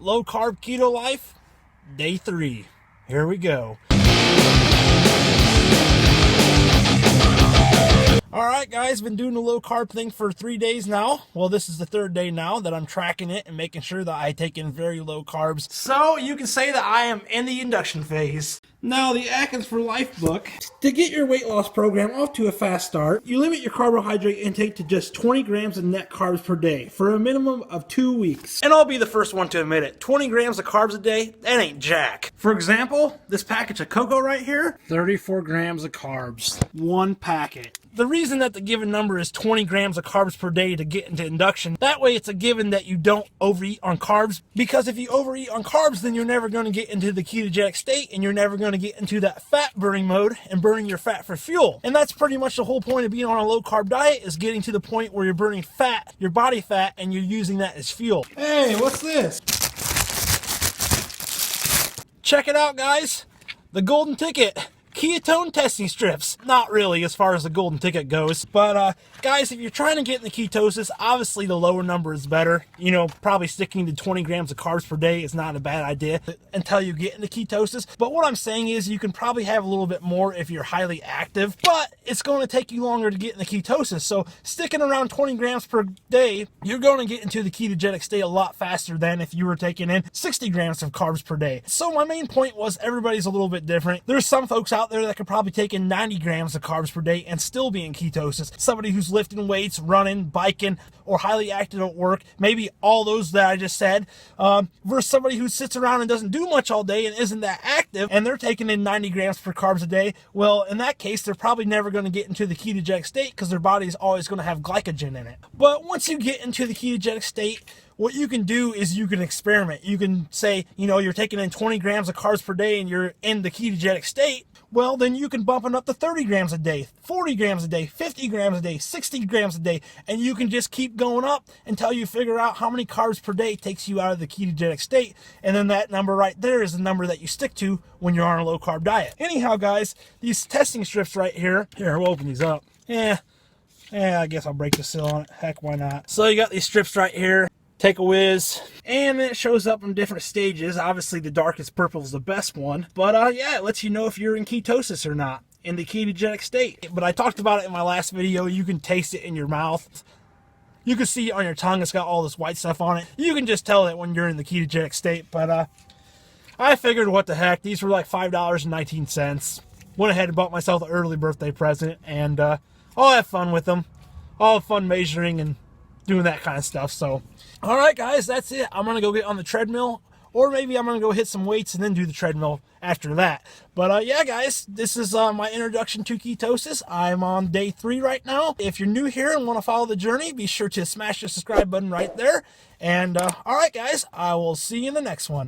low carb keto life, day 3. Here we go. Alright guys, been doing the low carb thing for 3 days now. Well, this is the 3rd day now that I'm tracking it and making sure that I take in very low carbs. So you can say that I am in the induction phase. Now, the Atkins for Life book. To get your weight loss program off to a fast start, you limit your carbohydrate intake to just 20 grams of net carbs per day for a minimum of 2 weeks. And I'll be the first one to admit it. 20 grams of carbs a day, that ain't jack. For example, this package of cocoa right here, 34 grams of carbs. 1 packet. The reason that the given number is 20 grams of carbs per day to get into induction, that way it's a given that you don't overeat on carbs, because if you overeat on carbs, then you're never going to get into the ketogenic state and you're never going to get into that fat burning mode and burning your fat for fuel. And that's pretty much the whole point of being on a low carb diet, is getting to the point where you're burning fat, your body fat, and you're using that as fuel. Hey, what's this? Check it out, guys. The golden ticket. Ketone testing strips. Not really as far as the golden ticket goes, but guys, if you're trying to get into ketosis, obviously the lower number is better. You know, probably sticking to 20 grams of carbs per day is not a bad idea until you get into ketosis. But what I'm saying is you can probably have a little bit more if you're highly active, but it's going to take you longer to get into ketosis. So sticking around 20 grams per day, you're going to get into the ketogenic state a lot faster than if you were taking in 60 grams of carbs per day. So my main point was everybody's a little bit different. There's some folks out there that could probably take in 90 grams of carbs per day and still be in ketosis. Somebody who's lifting weights, running, biking, or highly active at work, maybe all those that I just said, versus somebody who sits around and doesn't do much all day and isn't that active, and they're taking in 90 grams per carbs a day. Well, in that case, they're probably never going to get into the ketogenic state because their body is always going to have glycogen in it. But once you get into the ketogenic state, what you can do is you can experiment. You can say, you know, you're taking in 20 grams of carbs per day and you're in the ketogenic state. Well, then you can bump it up to 30 grams a day, 40 grams a day, 50 grams a day, 60 grams a day, and you can just keep going up until you figure out how many carbs per day takes you out of the ketogenic state. And then that number right there is the number that you stick to when you're on a low carb diet. Anyhow, guys, these testing strips right here, we'll open these up. Yeah, I guess I'll break the seal on it. Heck, why not? So you got these strips right here. Take a whiz, and it shows up in different stages. Obviously, the darkest purple is the best one, but yeah, it lets you know if you're in ketosis or not, in the ketogenic state. But I talked about it in my last video. You can taste it in your mouth. You can see it on your tongue. It's got all this white stuff on it. You can just tell it when you're in the ketogenic state. But I figured, what the heck, these were like $5.19. Went ahead and bought myself an early birthday present, and I'll have fun with them. I'll have fun measuring and doing that kind of stuff. So all right, guys, that's it. I'm gonna go get on the treadmill, or maybe I'm gonna go hit some weights and then do the treadmill after that. But yeah, guys, this is my introduction to ketosis. I'm on day 3 right now. If you're new here and want to follow the journey, be sure to smash the subscribe button right there. And all right, guys, I will see you in the next one.